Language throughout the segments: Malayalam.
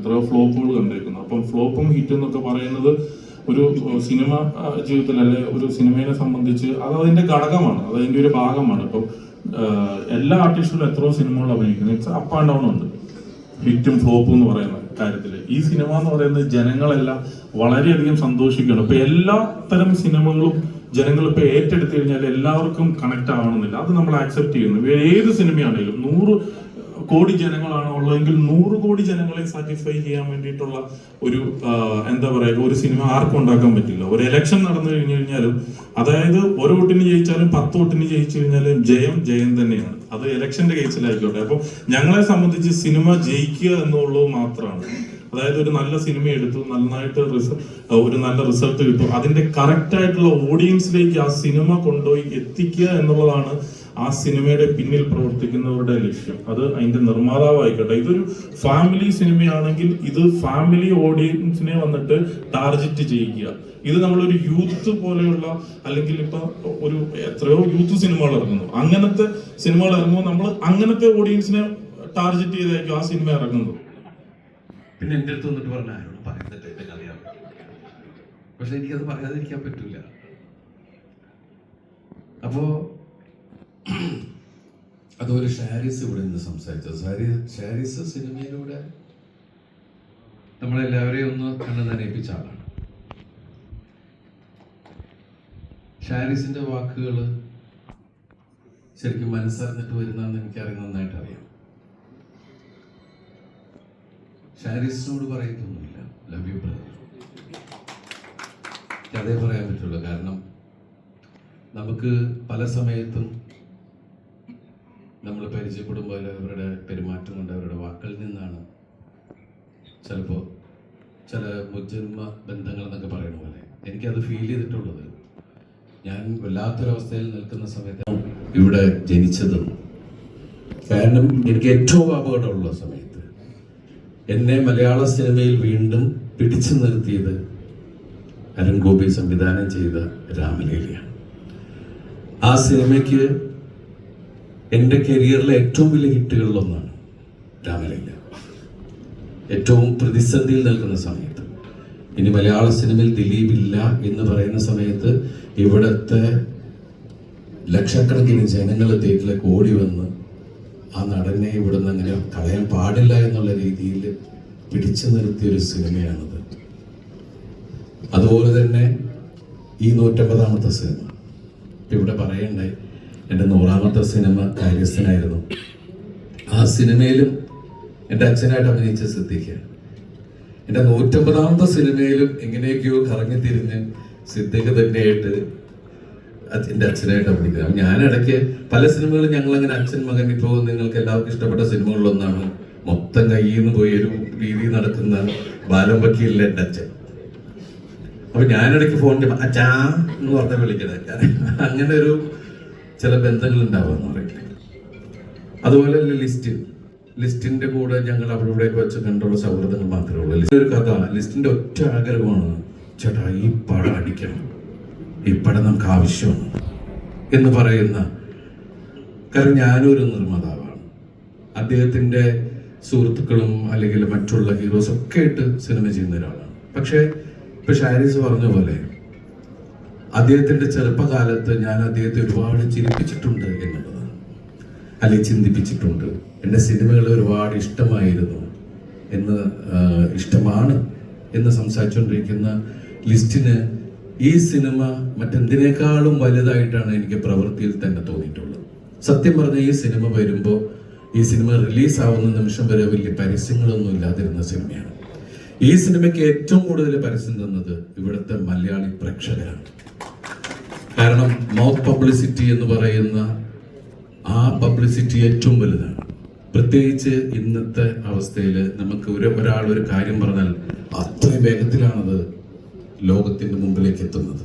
എത്രയോ ഫ്ലോപ്പുകൾ കണ്ടേക്കുന്നു. അപ്പം ഫ്ലോപ്പും ഹിറ്റും എന്നൊക്കെ പറയുന്നത് ഒരു സിനിമ ജീവിതത്തിൽ അല്ലെ ഒരു സിനിമയെ സംബന്ധിച്ച് അത് അതിന്റെ ഘടകമാണ്, അത് അതിന്റെ ഒരു ഭാഗമാണ്. ഇപ്പം എല്ലാ ആർട്ടിസ്റ്റുകളും എത്രയോ സിനിമകൾ അഭിനയിക്കുന്നു, ഇറ്റ്സ് അപ്പ് ആൻഡ് ഡൗൺ ഉണ്ട് ഹിറ്റും ഫ്ലോപ്പും എന്ന് പറയുന്ന കാര്യത്തിൽ. ഈ സിനിമ എന്ന് പറയുന്നത് ജനങ്ങളെല്ലാം വളരെയധികം സന്തോഷിക്കണം. ഇപ്പൊ എല്ലാ തരം സിനിമകളും ജനങ്ങൾ ഇപ്പൊ ഏറ്റെടുത്തു കഴിഞ്ഞാൽ എല്ലാവർക്കും കണക്ട് ആവണമെന്നില്ല, അത് നമ്മൾ ആക്സെപ്റ്റ് ചെയ്യുന്നു. ഏത് സിനിമയാണെങ്കിലും 100 കോടി ജനങ്ങളാണ് ഉള്ളതെങ്കിൽ 100 കോടി ജനങ്ങളെ സാറ്റിസ്ഫൈ ചെയ്യാൻ വേണ്ടിയിട്ടുള്ള ഒരു എന്താ പറയുക ഒരു സിനിമ ആർക്കും ഉണ്ടാക്കാൻ പറ്റില്ല. ഒരു ഇലക്ഷൻ നടന്നു കഴിഞ്ഞു കഴിഞ്ഞാലും, അതായത് ഒരു വോട്ടിന് ജയിച്ചാലും 10 വോട്ടിന് ജയിച്ചു കഴിഞ്ഞാലും ജയം ജയം തന്നെയാണ്. അത് ഇലക്ഷന്റെ കേസിലായിക്കോട്ടെ. അപ്പൊ ഞങ്ങളെ സംബന്ധിച്ച് സിനിമ ജയിക്കുക എന്നുള്ളത് മാത്രമാണ്. അതായത് ഒരു നല്ല സിനിമ എടുത്തു, നന്നായിട്ട് ഒരു നല്ല റിസൾട്ട് കിട്ടും, അതിന്റെ കറക്റ്റ് ആയിട്ടുള്ള ഓഡിയൻസിലേക്ക് ആ സിനിമ കൊണ്ടുപോയി എത്തിക്കുക എന്നുള്ളതാണ് ആ സിനിമയുടെ പിന്നിൽ പ്രവർത്തിക്കുന്നവരുടെ ലക്ഷ്യം. അത് അതിന്റെ നിർമ്മാതാവായിക്കോട്ടെ. ഇതൊരു ഫാമിലി സിനിമയാണെങ്കിൽ ഇത് ഫാമിലി ഓഡിയൻസിനെ വന്നിട്ട് ടാർഗറ്റ് ചെയ്യിക്കുക. ഇത് നമ്മളൊരു യൂത്ത് പോലെയുള്ള, അല്ലെങ്കിൽ ഇപ്പൊ ഒരു എത്രയോ യൂത്ത് സിനിമകൾ ഇറങ്ങുന്നു, അങ്ങനത്തെ സിനിമകൾ ഇറങ്ങുമ്പോൾ നമ്മൾ അങ്ങനത്തെ ഓഡിയൻസിനെ ടാർഗറ്റ് ചെയ്തായിരിക്കും ആ സിനിമ ഇറങ്ങുന്നത്. പിന്നെ എൻ്റെ അടുത്ത് വന്നിട്ട് പറഞ്ഞ ആരോട് പറയുന്നിട്ട് എന്റെ കഥയാണ്, പക്ഷെ എനിക്കത് പറയാതിരിക്കാൻ പറ്റൂല. അപ്പോ അതുപോലെ ഷാരിസ് ഇവിടെ നിന്ന് സംസാരിച്ചത്, ഷാരിസ് സിനിമയിലൂടെ നമ്മളെല്ലാവരെയും ഒന്ന് കണ്ണു നനയിപ്പിച്ച ആളാണ്. ഷാരിസിന്റെ വാക്കുകൾ ശരിക്കും മനസ്സറിഞ്ഞിട്ട് വരുന്നതെന്ന് എനിക്കറിയാം, നന്നായിട്ട് അറിയാം. ഷാരിസിനോട് പറയത്തൊന്നുമില്ല ലവ് യു ബ്രദർ, അതേ പറയാൻ പറ്റുള്ളൂ. കാരണം നമുക്ക് പല സമയത്തും നമ്മൾ പരിചയപ്പെടുമ്പോൾ അവരുടെ പെരുമാറ്റം കൊണ്ട്, അവരുടെ വാക്കുകളിൽ നിന്നാണ് ചിലപ്പോൾ ചില മുജ്ജന്മ ബന്ധങ്ങൾ എന്നൊക്കെ പറയുന്ന പോലെ എനിക്കത് ഫീൽ ചെയ്തിട്ടുള്ളത്. ഞാൻ വല്ലാത്തൊരവസ്ഥയിൽ നിൽക്കുന്ന സമയത്ത് ഇവിടെ ജനിച്ചതും, കാരണം എനിക്ക് ഏറ്റവും അപകടമുള്ള സമയത്ത് എന്നെ മലയാള സിനിമയിൽ വീണ്ടും പിടിച്ചു നിർത്തിയത് അരുൺ ഗോപി സംവിധാനം ചെയ്ത രാമലീലയാണ്. ആ സിനിമയ്ക്ക് എൻ്റെ കരിയറിലെ ഏറ്റവും വലിയ ഹിറ്റുകളിലൊന്നാണ് രാമലീല. ഏറ്റവും പ്രതിസന്ധിയിൽ നിൽക്കുന്ന സമയത്ത്, ഇനി മലയാള സിനിമയിൽ ദിലീപ് ഇല്ല എന്ന് പറയുന്ന സമയത്ത് ഇവിടുത്തെ ലക്ഷക്കണക്കിന് ജനങ്ങൾ തിയേറ്ററിലേക്ക് ഓടി വന്ന് ആ നടനെ ഇവിടുന്ന് അങ്ങനെ കളയാൻ പാടില്ല എന്നുള്ള രീതിയിൽ പിടിച്ചു നിർത്തിയൊരു സിനിമയാണത്. അതുപോലെ തന്നെ ഈ 150ാമത്തെ സിനിമ ഇവിടെ പറയണ്ടായി, എൻ്റെ 100ാമത്തെ സിനിമ കാര്യസ്ഥനായിരുന്നു. ആ സിനിമയിലും എൻ്റെ അച്ഛനായിട്ട് അഭിനയിച്ച സിദ്ദിഖാണ്. എൻ്റെ 150ാമത്തെ സിനിമയിലും എങ്ങനെയൊക്കെയോ കറങ്ങി തിരിഞ്ഞ് സിദ്ദിഖ് തന്നെയായിട്ട് എൻ്റെ അച്ഛനായിട്ട് അഭിനയിക്കുന്നത്. ഞാനിടയ്ക്ക് പല സിനിമകളും ഞങ്ങളങ്ങനെ അച്ഛൻ മകൻ, ഇപ്പോൾ നിങ്ങൾക്ക് എല്ലാവർക്കും ഇഷ്ടപ്പെട്ട സിനിമകളിലൊന്നാണ് മൊത്തം കയ്യിൽ നിന്ന് പോയി ഒരു രീതി നടക്കുന്ന ബാലം വക്കീലിലെ എൻ്റെ അച്ഛൻ. അപ്പൊ ഞാനിടയ്ക്ക് ഫോണിൽ അച്ഛാ എന്ന് പറഞ്ഞാൽ വിളിക്കണേ, അങ്ങനെ ഒരു ചില ബന്ധങ്ങൾ ഉണ്ടാവാന്ന് പറയില്ല. അതുപോലെ ലിസ്റ്റിന്റെ കൂടെ ഞങ്ങൾ അവിടെ ഇവിടെ വെച്ച് കണ്ടുള്ള സൗഹൃദങ്ങൾ മാത്രമേ ഉള്ളൂ. ലിസ്റ്റിന്റെ ഒരു കഥ, ലിസ്റ്റിന്റെ ഒറ്റ ആഗ്രഹമാണ്, ചേട്ടാ ഈ പടം അടിക്കണം, ഈ പടം നമുക്ക് ആവശ്യമാണ് എന്ന് പറയുന്ന. കാരണം ഞാനൊരു നിർമ്മാതാവാണ്, അദ്ദേഹത്തിന്റെ സുഹൃത്തുക്കളും അല്ലെങ്കിൽ മറ്റുള്ള ഹീറോസ് ഒക്കെ ആയിട്ട് സിനിമ ചെയ്യുന്ന ഒരാളാണ്. പക്ഷേ ഇപ്പൊ ഷാരിസ് പറഞ്ഞ പോലെ അദ്ദേഹത്തിന്റെ ചെറുപ്പകാലത്ത് ഞാൻ അദ്ദേഹത്തെ ഒരുപാട് ചിരിപ്പിച്ചിട്ടുണ്ട് എന്നുള്ളതാണ്, അല്ലെങ്കിൽ ചിന്തിപ്പിച്ചിട്ടുണ്ട്. എൻ്റെ സിനിമകൾ ഒരുപാട് ഇഷ്ടമായിരുന്നു ഇഷ്ടമാണ് എന്ന് സംസാരിച്ചുകൊണ്ടിരിക്കുന്ന ലിസ്റ്റിന് ഈ സിനിമ മറ്റെന്തിനേക്കാളും വലുതായിട്ടാണ് എനിക്ക് പ്രവൃത്തിയിൽ തന്നെ തോന്നിയിട്ടുള്ളത്. സത്യം പറഞ്ഞ ഈ സിനിമ വരുമ്പോൾ, ഈ സിനിമ റിലീസാവുന്ന നിമിഷം വരെ വലിയ പരസ്യങ്ങളൊന്നും ഇല്ലാതിരുന്ന സിനിമയാണ്. ഈ സിനിമയ്ക്ക് ഏറ്റവും കൂടുതൽ പരസ്യം തന്നത് ഇവിടുത്തെ മലയാളി പ്രേക്ഷകരാണ്. കാരണം മൗത്ത് പബ്ലിസിറ്റി എന്ന് പറയുന്ന ആ പബ്ലിസിറ്റി ഏറ്റവും വലുതാണ്. പ്രത്യേകിച്ച് ഇന്നത്തെ അവസ്ഥയിൽ നമുക്ക് ഒരാൾ ഒരു കാര്യം പറഞ്ഞാൽ അത്രയും വേഗത്തിലാണത് ലോകത്തിന്റെ മുമ്പിലേക്ക് എത്തുന്നത്.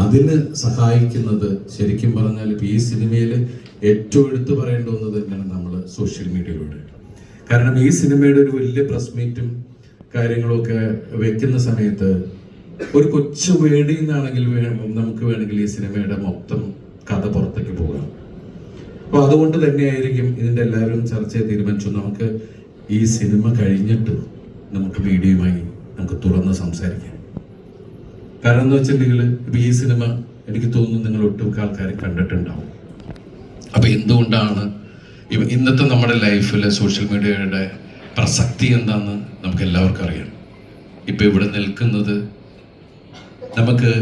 അതിന് സഹായിക്കുന്നത് ശരിക്കും പറഞ്ഞാൽ ഈ സിനിമയിൽ ഏറ്റവും എടുത്തു പറയേണ്ട ഒന്ന് തന്നെയാണ് നമ്മൾ സോഷ്യൽ മീഡിയയിലൂടെ. കാരണം ഈ സിനിമയുടെ ഒരു വലിയ പ്രസ് മീറ്റും കാര്യങ്ങളൊക്കെ വെക്കുന്ന സമയത്ത് ഒരു കൊച്ചു വേടിയിൽ നിന്നാണെങ്കിൽ നമുക്ക് വേണമെങ്കിൽ ഈ സിനിമയുടെ മൊത്തം കഥ പുറത്തേക്ക് പോകാം. അപ്പൊ അതുകൊണ്ട് തന്നെയായിരിക്കും ഇതിന്റെ എല്ലാവരും ചർച്ച ചെയ്ത് തീരുമാനിച്ചു, നമുക്ക് ഈ സിനിമ കഴിഞ്ഞിട്ട് മീഡിയയുമായി നമുക്ക് തുറന്ന് സംസാരിക്കാം. കാരണം എന്ന് വെച്ചിട്ടുണ്ടെങ്കിൽ ഇപ്പം ഈ സിനിമ എനിക്ക് തോന്നുന്നു നിങ്ങൾ ഒട്ടുമിക്ക ആൾക്കാരും കണ്ടിട്ടുണ്ടാവും. അപ്പം എന്തുകൊണ്ടാണ് ഇന്നത്തെ നമ്മുടെ ലൈഫിൽ സോഷ്യൽ മീഡിയയുടെ പ്രസക്തി എന്താണെന്ന് നമുക്ക് എല്ലാവർക്കും അറിയാം. ഇപ്പം ഇവിടെ നിൽക്കുന്നത് നമുക്ക്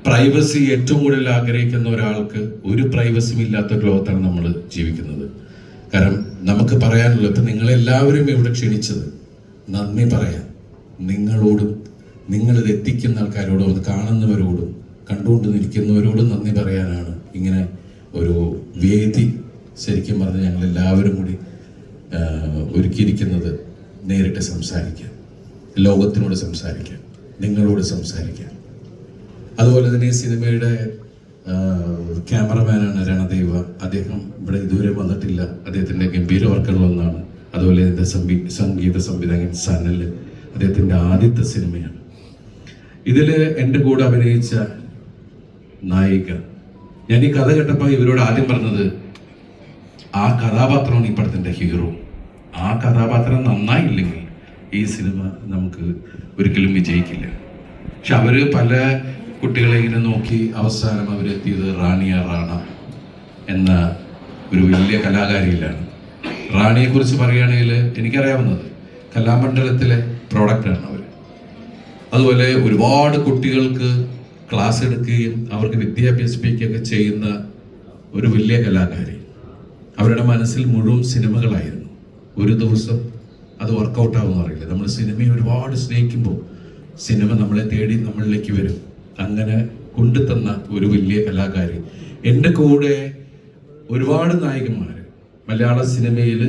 പ്രൈവസി ഏറ്റവും കൂടുതൽ ആഗ്രഹിക്കുന്ന ഒരാൾക്ക് ഒരു പ്രൈവസിയും ഇല്ലാത്ത ലോകത്താണ് നമ്മൾ ജീവിക്കുന്നത്. കാരണം നമുക്ക് പറയാനുള്ളത്, ഇപ്പം നിങ്ങളെല്ലാവരും ഇവിടെ ക്ഷണിച്ചത് നന്ദി പറയാൻ നിങ്ങളോടും, നിങ്ങളിത് എത്തിക്കുന്ന ആൾക്കാരോടും, അത് കാണുന്നവരോടും കണ്ടുകൊണ്ട് നിൽക്കുന്നവരോടും നന്ദി പറയാനാണ് ഇങ്ങനെ ഒരു വേദി ശരിക്കും പറഞ്ഞ് ഞങ്ങളെല്ലാവരും കൂടി ഒരുക്കിയിരിക്കുന്നത്. നേരിട്ട് സംസാരിക്കാൻ, ലോകത്തിനോട് സംസാരിക്കാൻ, നിങ്ങളോട് സംസാരിക്കാൻ. അതുപോലെ തന്നെ ഈ സിനിമയുടെ ക്യാമറമാനാണ് രണദേവ. അദ്ദേഹം ഇവിടെ ഇതുവരെ വന്നിട്ടില്ല. അദ്ദേഹത്തിൻ്റെ ഗംഭീര വർക്കുകളൊന്നാണ്. അതുപോലെ ഇതിൻ്റെ സംഗീത സംവിധായകൻ സനൽ, അദ്ദേഹത്തിൻ്റെ ആദ്യത്തെ സിനിമയാണ്. ഇതിൽ എൻ്റെ കൂടെ അഭിനയിച്ച നായിക, ഞാൻ ഈ കഥ കേട്ടപ്പോൾ ഇവരോട് ആദ്യം പറഞ്ഞത് ആ കഥാപാത്രമാണ് ഈ പടത്തിൻ്റെ ഹീറോ. ആ കഥാപാത്രം നന്നായില്ലെങ്കിൽ ഈ സിനിമ നമുക്ക് ഒരിക്കലും വിജയിക്കില്ല. പക്ഷെ അവർ പല കുട്ടികളെ ഇങ്ങനെ നോക്കി അവസാനം അവരെത്തിയത് റാണിയ റാണ എന്ന ഒരു വലിയ കലാകാരിയിലാണ്. റാണിയെക്കുറിച്ച് പറയുകയാണെങ്കിൽ എനിക്കറിയാവുന്നത് കലാമണ്ഡലത്തിലെ പ്രോഡക്റ്റാണ് അവർ. അതുപോലെ ഒരുപാട് കുട്ടികൾക്ക് ക്ലാസ് എടുക്കുകയും അവർക്ക് വിദ്യാഭ്യസിപ്പിക്കുകയൊക്കെ ചെയ്യുന്ന ഒരു വലിയ കലാകാരി. അവരുടെ മനസ്സിൽ മുഴുവൻ സിനിമകളായിരുന്നു. ഒരു ദിവസം അത് വർക്കൗട്ട് ആവുമെന്ന് അറിയില്ല. നമ്മൾ സിനിമയെ ഒരുപാട് സ്നേഹിക്കുമ്പോൾ സിനിമ നമ്മളെ തേടി നമ്മളിലേക്ക് വരും. അങ്ങനെ കൊണ്ടുതന്ന ഒരു വലിയ കലാകാരി. എൻ്റെ കൂടെ ഒരുപാട് നായികന്മാർ മലയാള സിനിമയിൽ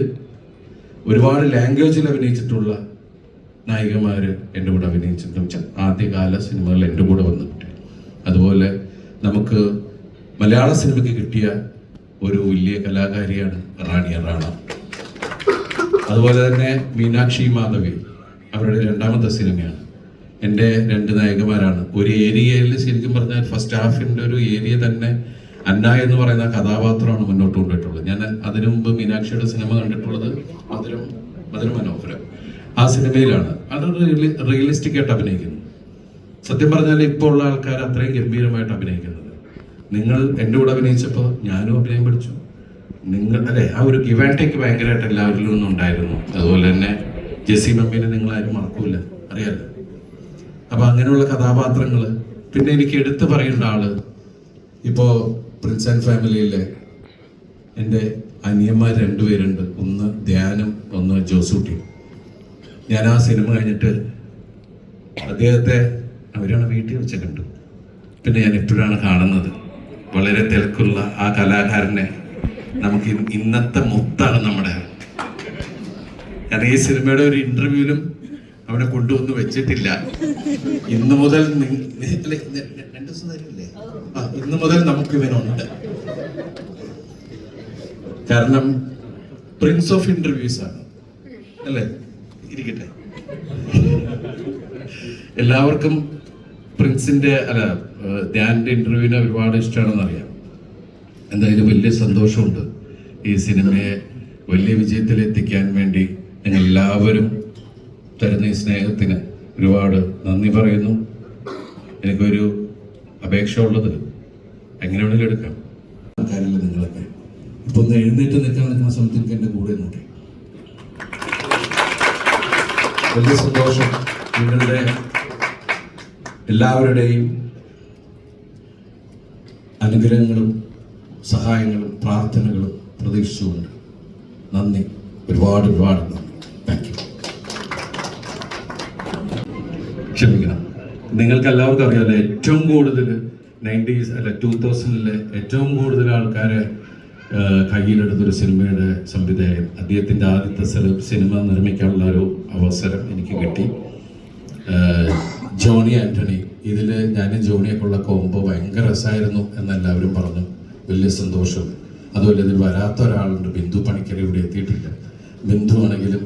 ഒരുപാട് ലാംഗ്വേജിൽ അഭിനയിച്ചിട്ടുള്ള നായികമാർ എൻ്റെ കൂടെ അഭിനയിച്ചിട്ടുണ്ട്. ആദ്യകാല സിനിമകളിൽ എൻ്റെ കൂടെ വന്നിട്ടുണ്ട്. അതുപോലെ നമുക്ക് മലയാള സിനിമയ്ക്ക് കിട്ടിയ ഒരു വലിയ കലാകാരിയാണ് റാണിയ റാണ. അതുപോലെ തന്നെ മീനാക്ഷി മാധവി, അവരുടെ രണ്ടാമത്തെ സിനിമയാണ്. എൻ്റെ രണ്ട് നായികമാരാണ്. ഒരു ഏരിയയിൽ ശരിക്കും പറഞ്ഞാൽ ഫസ്റ്റ് ഹാഫിൻ്റെ ഒരു ഏരിയ തന്നെ അന്ന എന്ന് പറയുന്ന കഥാപാത്രമാണ് മുന്നോട്ട് കൊണ്ടിട്ടുള്ളത്. ഞാൻ അതിനു മുമ്പ് മീനാക്ഷിയുടെ സിനിമ കണ്ടിട്ടുള്ളത് മധുരം മനോഹരം. ആ സിനിമയിലാണ് അത് റിയലിസ്റ്റിക് ആയിട്ട് അഭിനയിക്കുന്നു. സത്യം പറഞ്ഞാൽ ഇപ്പോൾ ഉള്ള ആൾക്കാർ അത്രയും ഗംഭീരമായിട്ട് അഭിനയിക്കുന്നത്. നിങ്ങൾ എൻ്റെ കൂടെ അഭിനയിച്ചപ്പോൾ ഞാനും അഭിനയം പഠിച്ചു. നിങ്ങൾ അല്ലെ ആ ഒരു ഗിവ് ആൻഡ് ടേക്ക് ഭയങ്കരമായിട്ട് എല്ലാവരിലും ഒന്നും ഉണ്ടായിരുന്നു. അതുപോലെ തന്നെ ജെസ്സി മമ്മീനെ നിങ്ങളാരും മറക്കൂല, അറിയാലോ. അപ്പൊ അങ്ങനെയുള്ള കഥാപാത്രങ്ങൾ. പിന്നെ എനിക്ക് എടുത്തു പറയേണ്ട ആള് ഇപ്പോൾ പ്രിൻസ് ആൻഡ് ഫാമിലിയിലെ എൻ്റെ അനിയന്മാർ രണ്ടുപേരുണ്ട്. ഒന്ന് ധ്യാനം, ഒന്ന് ജോസൂട്ടി. ഞാൻ ആ സിനിമ കഴിഞ്ഞിട്ട് അദ്ദേഹത്തെ അവരാണ് വീട്ടിൽ വെച്ച് കണ്ടു. പിന്നെ ഞാൻ എപ്പോഴാണ് കാണുന്നത്. വളരെ തിരക്കുള്ള ആ കലാകാരനെ നമുക്ക് ഇന്നത്തെ മുത്താണ് നമ്മുടെ. ഞാൻ ഈ സിനിമയുടെ ഒരു ഇന്റർവ്യൂവിലും അവനെ കൊണ്ടുവന്ന് വെച്ചിട്ടില്ല. ഇന്ന് മുതൽ നമുക്ക് ഇവനുണ്ട്. കാരണം പ്രിൻസ് ഓഫ് ഇന്റർവ്യൂസ് ആണ്, അല്ലേ? ഇരിക്കട്ടെ. എല്ലാവർക്കും പ്രിൻസിന്റെ ധ്യാനിന്റെ ഇന്റർവ്യൂവിനെ ഒരുപാട് ഇഷ്ടമാണെന്ന് അറിയാം. എന്തായാലും വലിയ സന്തോഷമുണ്ട്. ഈ സിനിമയെ വലിയ വിജയത്തിലെത്തിക്കാൻ വേണ്ടി ഞങ്ങൾ എല്ലാവരും തരുന്ന ഈ സ്നേഹത്തിന് ഒരുപാട് നന്ദി പറയുന്നു. എനിക്കൊരു അപേക്ഷ ഉള്ളത്, എങ്ങനെ വേണമെങ്കിലും എടുക്കാം. കാര്യമില്ല, നിങ്ങളൊക്കെ ഇപ്പൊ ഒന്ന് എഴുന്നേറ്റ് നിൽക്കുന്ന സമയത്ത് എനിക്ക് എൻ്റെ കൂടെ നോക്കി. വലിയ സന്തോഷം. നിങ്ങളുടെ എല്ലാവരുടെയും അനുഗ്രഹങ്ങളും സഹായങ്ങളും പ്രാർത്ഥനകളും പ്രതീക്ഷിച്ചുകൊണ്ട് നന്ദി, ഒരുപാട് നന്ദി. Thank you. ക്ഷമിക്കണം. നിങ്ങൾക്ക് എല്ലാവർക്കും അറിയാമല്ലോ, ഏറ്റവും കൂടുതൽ 2000 ഏറ്റവും കൂടുതൽ ആൾക്കാരെ കയ്യിലെടുത്തൊരു സിനിമയുടെ സംവിധായകൻ. അദ്ദേഹത്തിൻ്റെ ആദ്യത്തെ സിനിമ നിർമ്മിക്കാനുള്ള ഒരു അവസരം എനിക്ക് കിട്ടി. ജോണി ആൻ്റണി. ഇതിൽ ഞാനും ജോണിയൊക്കെയുള്ള കോംബോ ഭയങ്കര രസമായിരുന്നു എന്നെല്ലാവരും പറഞ്ഞു. വലിയ സന്തോഷം. അതുപോലെ ഇതിൽ വരാത്ത ഒരാളുണ്ട്, ബിന്ദു പണിക്കർ, ഇവിടെ എത്തിയിട്ടില്ല. ബിന്ദു ആണെങ്കിലും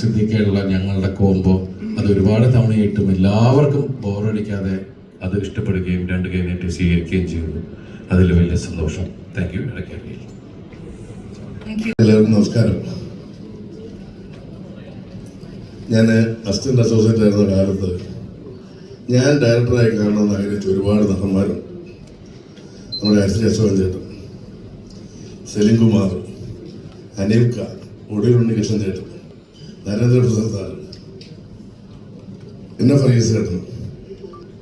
സിദ്ധിക്കുള്ള ഞങ്ങളുടെ കോംബോ അത് ഒരുപാട് തവണയായിട്ടും എല്ലാവർക്കും ബോറടിക്കാതെ അത് ഇഷ്ടപ്പെടുകയും 2 കൈനീട്ടി സ്വീകരിക്കുകയും ചെയ്തു. അതിൽ വലിയ സന്തോഷം. Thank you. എല്ലാവർക്കും നമസ്കാരം. ഞാൻ അസിസ്റ്റന്റ് അസോസിയേറ്റ് ആയിരുന്ന കാലത്ത് ഞാൻ ഡയറക്ടറായി കാണണമെന്ന് ആഗ്രഹിച്ച ഒരുപാട് നടന്മാരുണ്ട്. നമ്മുടെ അസിസ്റ്റന്റ് അശോകൻ ചേട്ടൻ, സെലിം കുമാർ, അനീഫ് ഖാൻ, ഒടിയൂർ ഉണ്ണികൃഷ്ണൻ ചേട്ടൻ, നരേന്ദ്രപ്രസാദ് സാർ, പിന്നെ ഫറീസ് ചേട്ടൻ.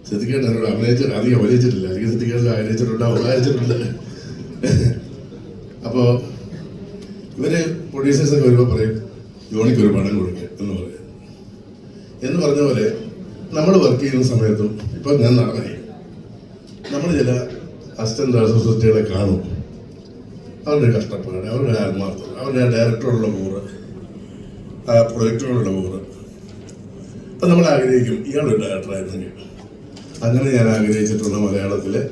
സിദ്ദിഖേട്ടൻ എന്നോട് അഭിനയിച്ചിട്ട് അധികം അഭിനയിച്ചിട്ടില്ല, അല്ലെങ്കിൽ സിദ്ദിഖേട്ടൻ അഭിനയിച്ചിട്ടുണ്ട്. അപ്പോൾ ഇവര് പ്രൊഡ്യൂസേഴ്സൊക്കെ വരുമ്പോൾ പറയും ജോണിക്ക് ഒരു പണം കൊടുക്കുക എന്ന് പറഞ്ഞ പോലെ നമ്മൾ വർക്ക് ചെയ്യുന്ന സമയത്തും ഇപ്പം ഞാൻ നടനായി നമ്മൾ ചില അസിസ്റ്റന്റ് അസോസിയേറ്റുകളെ കാണും. അവരുടെ കഷ്ടപ്പാട്, അവരുടെ ആത്മാർത്ഥത, അവരുടെ ഡയറക്ടറോടുള്ള കൂറ്, ആ പ്രൊജക്ടറോടുള്ള കൂറ്. അപ്പം നമ്മൾ ആഗ്രഹിക്കും ഇയാളൊരു ഡയറക്ടറായിരുന്നെങ്കിൽ. അങ്ങനെ ഞാൻ ആഗ്രഹിച്ചിട്ടുള്ള മലയാളത്തിലെ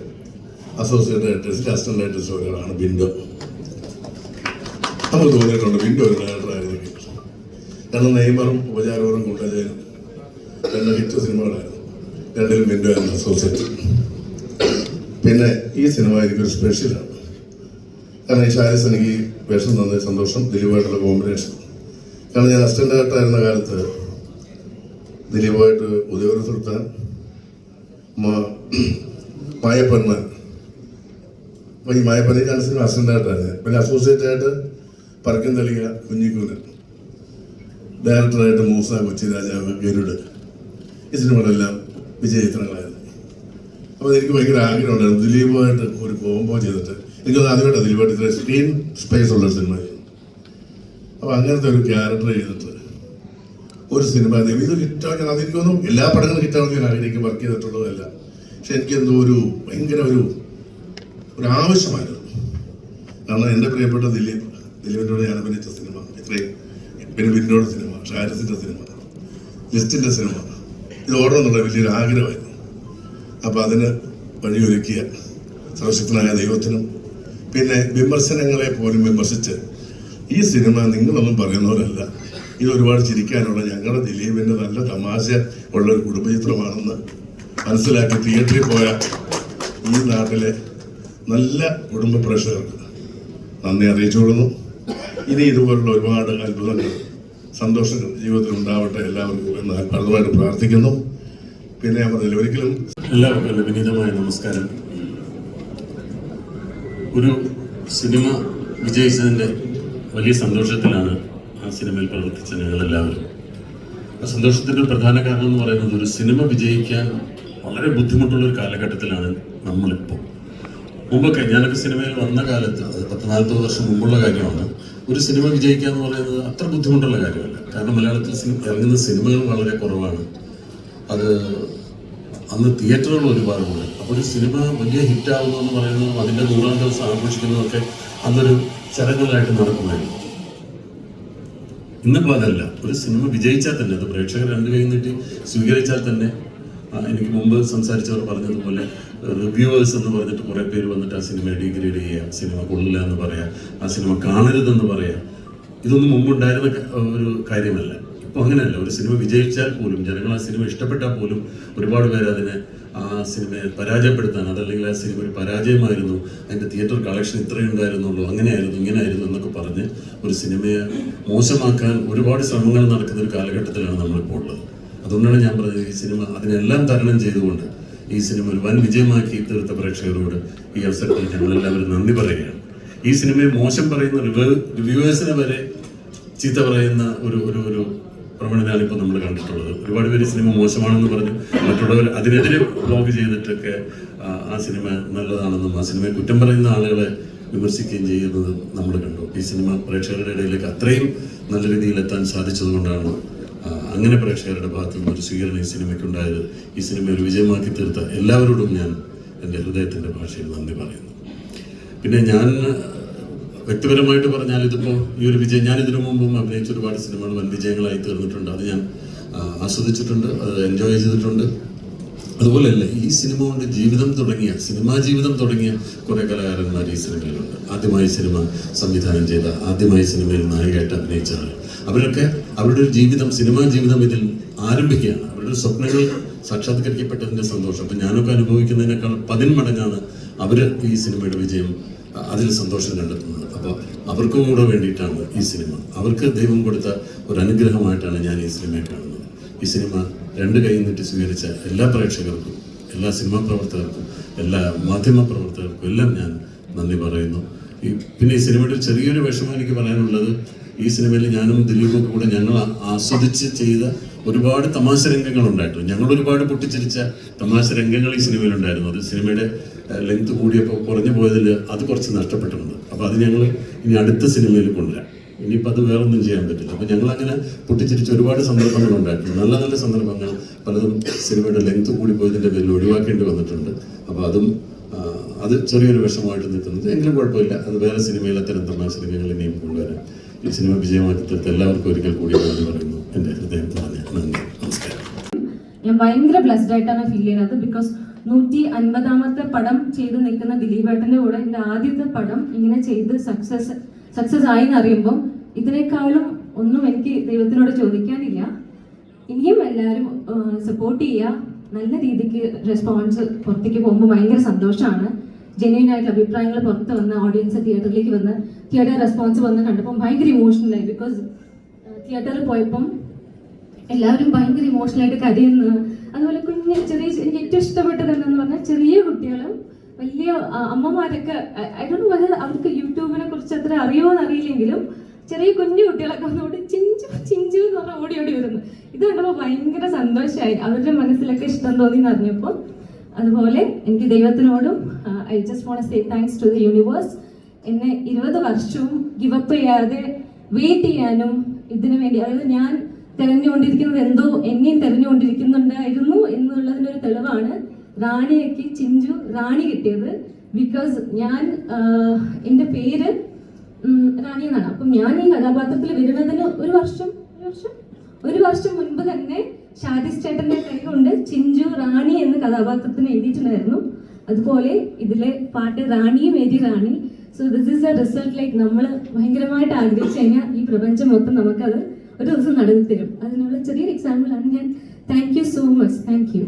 അസോസിയേറ്റ് ഡയറക്ടേഴ്സിൽ അസിസ്റ്റന്റ് ഡയറക്ടേഴ്സ് ഒരാളാണ് ബിൻഡോ. നമുക്ക് തോന്നിയിട്ടുണ്ട് ബിൻഡോ ഒരു ഡയറക്ടറായിരുന്നെങ്കിൽ. കാരണം നെയ്മറും ഉപചാരവും കൂട്ടജനും 2 ഹിറ്റ് സിനിമകളായിരുന്നു. 2ലും ബിൻഡോ ആയിരുന്നു അസോസിയേറ്റ്. പിന്നെ ഈ സിനിമ എനിക്കൊരു സ്പെഷ്യലാണ്. കാരണം ഈ ഷാരിസ് എനിക്ക് വേഷം തന്ന സന്തോഷം, ദിലീപായിട്ടുള്ള കോമ്പിനേഷൻ. കാരണം ഞാൻ അസിസ്റ്റന്റ് ഡയറക്ടറായിരുന്ന കാലത്ത് ദിലീപായിട്ട് ഉദയവര സുൽത്താൻ, മായപ്പന്മാൻ. അപ്പോൾ ഈ മായപ്പനി സിനിമ അസിസ്റ്റന്റ് ഡയറക്ടറായിരുന്നു. പിന്നെ അസോസിയേറ്റ് ആയിട്ട് പറക്കും തളിക, കുഞ്ഞിക്കൂനൻ, ഡയറക്ടറായിട്ട് മൂസ, കൊച്ചി രാജാവ്, ഗരുഡ്. ഈ സിനിമകളെല്ലാം വിജയചിത്രങ്ങളായിരുന്നു. അപ്പോൾ എനിക്ക് ഭയങ്കര ആഗ്രഹമുണ്ടായിരുന്നു ദിലീപുമായിട്ട് ഒരു കോംബോ ചെയ്തിട്ട്. എനിക്കത് ആദ്യമായിട്ട് ദിലീപായിട്ട് ഇത്ര സ്ക്രീൻ സ്പേസ് ഉള്ളൊരു സിനിമയായിരുന്നു. അപ്പോൾ അങ്ങനത്തെ ഒരു ക്യാരക്ടർ ചെയ്തിട്ട് ഒരു സിനിമ ഇത് ഹിറ്റാക്കാൻ, അതെനിക്കൊന്നും എല്ലാ പടങ്ങളും ഹിറ്റാണെന്ന് ഞാൻ ആഗ്രഹിക്കും, വർക്ക് ചെയ്തിട്ടുള്ളതല്ല. പക്ഷെ എനിക്കെന്തോ ഭയങ്കര ഒരു ആവശ്യമായിരുന്നു. കാരണം എൻ്റെ പ്രിയപ്പെട്ട ദിലീപിനോട് ഞാൻ അഭിനയിച്ച സിനിമ ഇത്രയും, പിന്നെ ബിന്നോട് സിനിമ, ഷാരിസിൻ്റെ സിനിമ, ലിസ്റ്റിൻ്റെ സിനിമ, ഇത് ഓടണമെന്നുള്ള വലിയൊരു ആഗ്രഹമായിരുന്നു. അപ്പോൾ അതിന് വഴിയൊരുക്കിയ സർവശക്തനായ ദൈവത്തിനും, പിന്നെ വിമർശനങ്ങളെ പോലും വിമർശിച്ച് ഈ സിനിമ നിങ്ങളൊന്നും പറയുന്നവരല്ല, ഇത് ഒരുപാട് ചിരിക്കാനുള്ള ഞങ്ങളുടെ ദിലീപിൻ്റെ നല്ല തമാശ ഉള്ളൊരു കുടുംബചിത്രമാണെന്ന് മനസ്സിലാക്കി തിയേറ്ററിൽ പോയ ഈ നാട്ടിലെ നല്ല കുടുംബ പ്രേക്ഷകർക്ക് നന്ദി അറിയിച്ചുകൊള്ളുന്നു. ഇനി ഇതുപോലുള്ള ഒരുപാട് അത്ഭുതങ്ങൾ, സന്തോഷങ്ങൾ ജീവിതത്തിൽ ഉണ്ടാവട്ടെ എല്ലാവർക്കും എന്ന് ആത്മാർത്ഥമായിട്ട് പ്രാർത്ഥിക്കുന്നു. പിന്നെ ഞാൻ പറഞ്ഞില്ല, ഒരിക്കലും എല്ലാവർക്കും വിനീതമായ നമസ്കാരം. ഒരു സിനിമ വിജയിച്ചതിൻ്റെ വലിയ സന്തോഷത്തിലാണ് ആ സിനിമയിൽ പ്രവർത്തിച്ച ഞങ്ങളെല്ലാവരും. ആ സന്തോഷത്തിൻ്റെ പ്രധാന കാരണം എന്ന് പറയുന്നത്, ഒരു സിനിമ വിജയിക്കാൻ വളരെ ബുദ്ധിമുട്ടുള്ളൊരു കാലഘട്ടത്തിലാണ് നമ്മളിപ്പോൾ. മുമ്പൊക്കെ ഞാനൊക്കെ സിനിമയിൽ വന്ന കാലത്ത്, അത് 40-40 വർഷം മുമ്പുള്ള കാര്യമാണ്, ഒരു സിനിമ വിജയിക്കുക എന്ന് പറയുന്നത് അത്ര ബുദ്ധിമുട്ടുള്ള കാര്യമല്ല. കാരണം മലയാളത്തിൽ ഇറങ്ങുന്ന സിനിമകൾ വളരെ കുറവാണ്. അത് അന്ന് തിയേറ്ററുകൾ ഒരുപാടുണ്ട്. അപ്പോൾ ഒരു സിനിമ വലിയ ഹിറ്റാകുന്നു എന്ന് പറയുന്നതും അതിൻ്റെ 100ാം ദിവസം ആഘോഷിക്കുന്നതൊക്കെ അന്നൊരു ചടങ്ങുകളായിട്ട് നടക്കുമായിരുന്നു. ഇന്നിപ്പോൾ അതല്ല. ഒരു സിനിമ വിജയിച്ചാൽ തന്നെ, അത് പ്രേക്ഷകർ 2 കൈ നീട്ടി സ്വീകരിച്ചാൽ തന്നെ, എനിക്ക് മുമ്പ് സംസാരിച്ചവർ പറഞ്ഞതുപോലെ റിവ്യൂവേഴ്സ് എന്ന് പറഞ്ഞിട്ട് കുറേ പേര് വന്നിട്ട് ആ സിനിമയെ ഡിഗ്രേഡ് ചെയ്യുക, സിനിമ കൊള്ളില്ല എന്ന് പറയാം, ആ സിനിമ കാണരുതെന്ന് പറയാം. ഇതൊന്നും മുമ്പുണ്ടായിരുന്ന ഒരു കാര്യമല്ല. ഇപ്പോൾ അങ്ങനെയല്ല. ഒരു സിനിമ വിജയിച്ചാൽ പോലും, ജനങ്ങൾ ആ സിനിമ ഇഷ്ടപ്പെട്ടാൽ പോലും ഒരുപാട് പേര് അതിനെ, ആ സിനിമയെ പരാജയപ്പെടുത്താൻ, അതല്ലെങ്കിൽ ആ സിനിമ ഒരു പരാജയമായിരുന്നു, അതിൻ്റെ തിയേറ്റർ കളക്ഷൻ ഇത്രയും ഉണ്ടായിരുന്നുള്ളൂ, അങ്ങനെയായിരുന്നു ഇങ്ങനെയായിരുന്നു എന്നൊക്കെ പറഞ്ഞ് ഒരു സിനിമയെ മോശമാക്കാൻ ഒരുപാട് ശ്രമങ്ങൾ നടക്കുന്ന ഒരു കാലഘട്ടത്തിലാണ് നമ്മളിപ്പോൾ ഉള്ളത്. അതുകൊണ്ടാണ് ഞാൻ പറഞ്ഞത്, ഈ സിനിമ അതിനെല്ലാം തരണം ചെയ്തുകൊണ്ട് ഈ സിനിമ ഒരു വൻ വിജയമാക്കി തീർത്ത പ്രേക്ഷകരോട് ഈ അവസരത്തിൽ ഞങ്ങളെല്ലാവരും നന്ദി പറയുകയാണ്. ഈ സിനിമയെ മോശം പറയുന്ന റിവ്യൂവേഴ്സിനെ വരെ ചീത്ത പറയുന്ന ഒരു പ്രവണതയാണ് ഇപ്പോൾ നമ്മൾ കണ്ടിട്ടുള്ളത്. ഒരുപാട് പേര് സിനിമ മോശമാണെന്ന് പറഞ്ഞു മറ്റുള്ളവർ അതിനെതിരെ ബ്ലോഗ് ചെയ്തിട്ടൊക്കെ ആ സിനിമ നല്ലതാണെന്നും ആ സിനിമയെ കുറ്റം പറയുന്ന ആളുകളെ വിമർശിക്കുകയും ചെയ്യുന്നത് നമ്മൾ കണ്ടു. ഈ സിനിമ പ്രേക്ഷകരുടെ ഇടയിലേക്ക് അത്രയും നല്ല രീതിയിൽ എത്താൻ സാധിച്ചതുകൊണ്ടാണ് അങ്ങനെ പ്രേക്ഷകരുടെ ഭാഗത്തു നിന്നൊരു സ്വീകരണം ഈ സിനിമയ്ക്കുണ്ടായത്. ഈ സിനിമ ഒരു വിജയമാക്കി തീർത്ത എല്ലാവരോടും ഞാൻ എൻ്റെ ഹൃദയത്തിൻ്റെ ഭാഷയിൽ നന്ദി പറയുന്നു. പിന്നെ ഞാൻ വ്യക്തിപരമായിട്ട് പറഞ്ഞാൽ, ഇതിപ്പോൾ ഈ ഒരു വിജയം, ഞാൻ ഇതിനു മുമ്പും അഭിനയിച്ച ഒരുപാട് സിനിമകൾ വൻ വിജയങ്ങളായി തീർന്നിട്ടുണ്ട്. അത് ഞാൻ ആസ്വദിച്ചിട്ടുണ്ട്, അത് എൻജോയ് ചെയ്തിട്ടുണ്ട്. അതുപോലെയല്ല, ഈ സിനിമ കൊണ്ട് സിനിമാ ജീവിതം തുടങ്ങിയ കുറേ കലാകാരന്മാർ ഈ സിനിമയിലുണ്ട്. ആദ്യമായി സിനിമ സംവിധാനം ചെയ്ത, ആദ്യമായി സിനിമയിൽ നായികയായിട്ട് അഭിനയിച്ച ആൾ, അവരൊക്കെ അവരുടെ ഒരു ജീവിതം, സിനിമാ ജീവിതം ഇതിൽ ആരംഭിക്കുകയാണ്. അവരുടെ സ്വപ്നങ്ങൾ സാക്ഷാത്കരിക്കപ്പെട്ടതിൻ്റെ സന്തോഷം അപ്പം ഞാനൊക്കെ അനുഭവിക്കുന്നതിനേക്കാൾ 10 മടങ്ങാണ് അവർ ഈ സിനിമയുടെ വിജയം, അതിൽ സന്തോഷം കണ്ടെത്തുന്നത്. അപ്പോൾ അവർക്കും കൂടെ വേണ്ടിയിട്ടാണ് ഈ സിനിമ. അവർക്ക് ദൈവം കൊടുത്ത ഒരു അനുഗ്രഹമായിട്ടാണ് ഞാൻ ഈ സിനിമയെ കാണുന്നത്. ഈ സിനിമ രണ്ട് കൈ നീട്ടി സ്വീകരിച്ച എല്ലാ പ്രേക്ഷകർക്കും, എല്ലാ സിനിമാ പ്രവർത്തകർക്കും, എല്ലാ മാധ്യമ പ്രവർത്തകർക്കും എല്ലാം ഞാൻ നന്ദി പറയുന്നു. പിന്നെ ഈ സിനിമയുടെ ഒരു ചെറിയൊരു വിഷമം എനിക്ക് പറയാനുള്ളത്, ഈ സിനിമയിൽ ഞാനും ദിലീപും കൂടെ ഞങ്ങൾ ആസ്വദിച്ച് ചെയ്ത ഒരുപാട് തമാശ രംഗങ്ങൾ ഉണ്ടായിട്ടുണ്ട്. ഞങ്ങൾ ഒരുപാട് പൊട്ടിച്ചിരിച്ച തമാശ രംഗങ്ങൾ ഈ സിനിമയിലുണ്ടായിരുന്നു. അത് സിനിമയുടെ ലെങ്ത് കൂടിയപ്പോൾ കുറഞ്ഞു പോയതിൽ അത് കുറച്ച് നഷ്ടപ്പെട്ടിട്ടുണ്ട്. അപ്പോൾ അത് ഞങ്ങൾ ഇനി അടുത്ത സിനിമയിൽ കൊണ്ടുവരാം. ഇനിയിപ്പോൾ അത് വേറൊന്നും ചെയ്യാൻ പറ്റില്ല. അപ്പോൾ ഞങ്ങൾ അങ്ങനെ പൊട്ടിച്ചിരിച്ച ഒരുപാട് സന്ദർഭങ്ങൾ ഉണ്ടായിട്ടുണ്ട്. നല്ല നല്ല സന്ദർഭങ്ങൾ പലതും സിനിമയുടെ ലെങ്ത് കൂടി പോയതിൻ്റെ പേരിൽ ഒഴിവാക്കേണ്ടി വന്നിട്ടുണ്ട്. അപ്പോൾ അത് ചെറിയൊരു വിഷമമായിട്ട് നിൽക്കുന്നത്. എങ്കിലും കുഴപ്പമില്ല, അത് വേറെ സിനിമയിൽ അത്തരം തമാശ രംഗങ്ങൾ ഇനിയും കൊണ്ടുവരാം. ഈ സിനിമ വിജയമാക്കി തീർത്ത് എല്ലാവർക്കും ഒരിക്കൽ കൂടി നന്ദി പറയുന്നു. എൻ്റെ ഹൃദയം പറഞ്ഞ നന്ദി, നമസ്കാരം. ഞാൻ ഭയങ്കര ബ്ലെസ്ഡ് ആയിട്ടാണ് ഫീൽ ചെയ്യുന്നത്. ബിക്കോസ് 150ാമത്തെ പടം ചെയ്ത് നിൽക്കുന്ന ദിലീപേട്ടൻ്റെ കൂടെ എൻ്റെ ആദ്യത്തെ പടം ഇങ്ങനെ ചെയ്ത് സക്സസ് ആയി എന്നറിയുമ്പോൾ ഇതിനേക്കാളും ഒന്നും എനിക്ക് ദൈവത്തിനോട് ചോദിക്കാനില്ല. ഇനിയും എല്ലാവരും സപ്പോർട്ട് ചെയ്യുക. നല്ല രീതിക്ക് റെസ്പോൺസ് പുറത്തേക്ക് പോകുമ്പോൾ ഭയങ്കര സന്തോഷമാണ്. ജെന്യൂൻ ആയിട്ടുള്ള അഭിപ്രായങ്ങൾ പുറത്ത് വന്ന് ഓഡിയൻസ് തിയേറ്ററിലേക്ക് വന്ന് തിയേറ്റർ റെസ്പോൺസ് വന്ന് കണ്ടപ്പോൾ ഭയങ്കര ഇമോഷണലായി. ബിക്കോസ് തിയേറ്ററിൽ പോയപ്പം എല്ലാവരും ഭയങ്കര ഇമോഷണലായിട്ട് കരയുന്നു. അതുപോലെ ചെറിയ എനിക്ക് ഏറ്റവും ഇഷ്ടപ്പെട്ടത് എന്താണെന്ന് പറഞ്ഞാൽ ചെറിയ കുട്ടികളും വലിയ അമ്മമാരൊക്കെ, ഐ ഡോണ്ട് നോ വെദർ അവർക്ക് യൂട്യൂബിനെ കുറിച്ച് അത്ര അറിയുമോയെന്ന് അറിയില്ലെങ്കിലും ചെറിയ കുഞ്ഞു കുട്ടികളൊക്കെ വന്നോട് ചിഞ്ചു ചിഞ്ചു എന്ന് പറഞ്ഞാൽ ഓടി വരുന്നു. ഇത് കണ്ടപ്പോൾ ഭയങ്കര സന്തോഷമായി. അവരുടെ മനസ്സിലൊക്കെ ഇഷ്ടം തോന്നി എന്ന് അറിഞ്ഞപ്പോൾ. അതുപോലെ എനിക്ക് ദൈവത്തിനോടും I just want to say thanks to the universe. എന്നെ 20 വർഷവും ഗിവപ്പ് ചെയ്യാതെ വെയിറ്റ് ചെയ്യാനും ഇതിനു വേണ്ടി, അതായത് ഞാൻ തിരഞ്ഞുകൊണ്ടിരിക്കുന്നത് എന്തോ എന്നെയും തിരഞ്ഞുകൊണ്ടിരിക്കുന്നുണ്ടായിരുന്നു എന്നുള്ളതിനൊരു തെളിവാണ് റാണിയൊക്കെ ചിഞ്ചു റാണി കിട്ടിയത്. ബിക്കോസ് ഞാൻ എൻ്റെ പേര് റാണി എന്നാണ്. അപ്പം ഞാൻ ഈ കഥാപാത്രത്തിൽ വരുന്നതിന് ഒരു വർഷം മുൻപ് തന്നെ ഷാരിസ് ചേട്ടൻ്റെ കൈ കൊണ്ട് ചിഞ്ചു റാണി എന്ന കഥാപാത്രത്തിന് എഴുതിയിട്ടുണ്ടായിരുന്നു. അതുപോലെ ഇതിലെ പാട്ട് റാണിയും എഴുതി റാണി. So this is a result. Like നമ്മൾ ഭയങ്കരമായിട്ട് ആഗ്രഹിച്ചു കഴിഞ്ഞാൽ ഈ പ്രപഞ്ചം മൊത്തം നമുക്കത് ഒരു ദിവസം നടത്തി തരും. അതിനുള്ള ചെറിയൊരു എക്സാമ്പിളാണ് ഞാൻ. Thank you so much. Thank you.